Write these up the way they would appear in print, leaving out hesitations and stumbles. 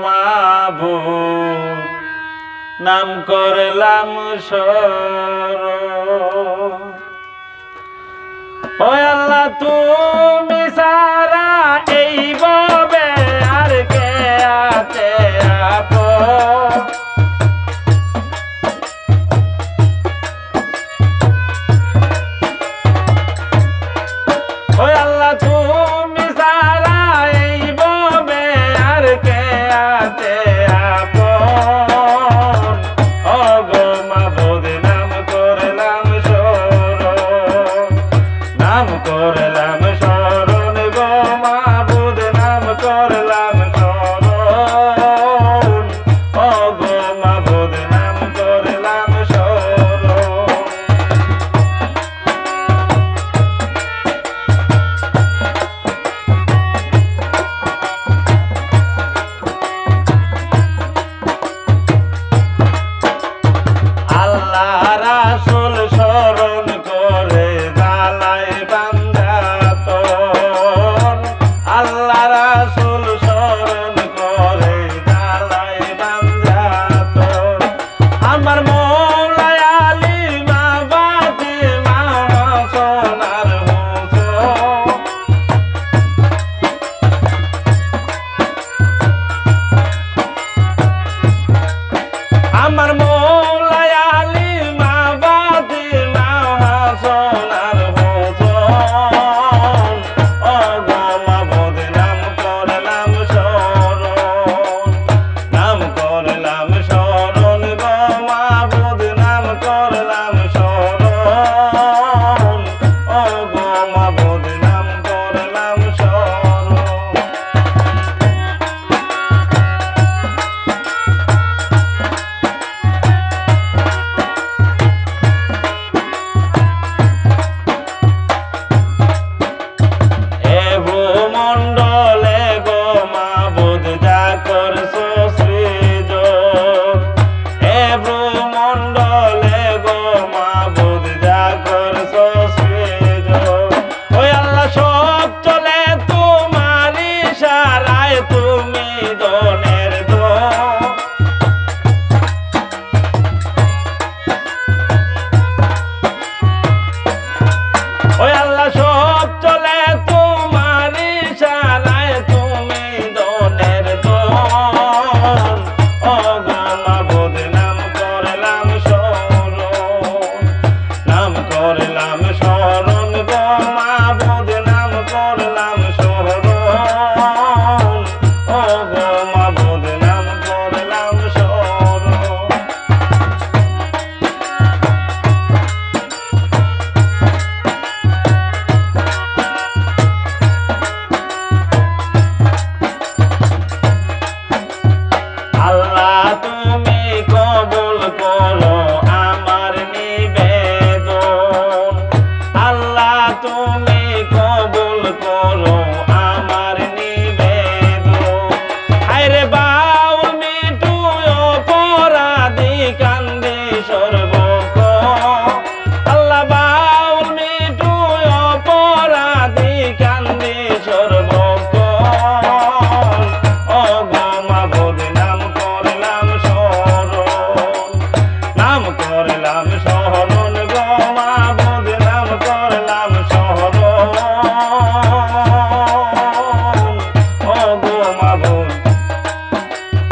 মাবুদ নাম করলাম শরণ। ও আল্লাহ তুমি সারা এই ভবে আর কে আছে আপন। ও আল্লাহ তুমি সারা এই ভবে আর কে আছে আপন। ও গো মাবুদ নাম করলাম শরণ, নাম করলাম শরণ গো মাবুদ নাম করলাম শরণ। ও গো মাবুদ নাম করলাম শরণ। আল্লাহ রাসূল স্মরণ করে জালায় বান্দাতন। আল্লাহ রাসূল স্মরণ করে জালায় বান্দাতন। আমার মওলা আলী মা ফাতেমা সোনার হুসন। আমার মওলা আলী মা ফাতেমা সোনার হুসন। ও গো মাবুদ নাম করলাম শরণ, নাম করলাম শরণ গো মাবুদ নাম করলাম শরণ। ও গো মাবুদ নাম করলাম শরণ। এ ভূমণ্ডলে গো মাবুদ যা করছো সৃজন। এ ভূমণ্ডলে গো মাবুদ যা করছো সৃজন। ওই আল্লাহ সব চলে তোমার ইশারায়, তুমি দনের দন। ওই আল্লাহ সব চলে তোমার ইশারায়, তুমি দনের দন। ও গো মাবুদ নাম করলাম শরণ, নাম করলাম শরণ গো মাবুদ নাম করলাম শরণ। ও গো মাবুদ নাম করলাম শরণ। আল্লাহ তুমি কবুল করো আমার নিবেদন। আল্লাহ তুমি কবুল করো আমার নিবেদন। আরে বাউল মিটু অপরাধী কান্দি সর্বক্ষণ। আল্লাহ বাউল মিটু অপরাধী কান্দি সর্বক্ষণ। ও গো মাবুদ নাম করলাম শরণ, নাম করলাম শরণ গো মাবুদ নাম করলাম শরণ। ও গো মাবুদ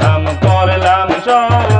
নাম করলাম শরণ।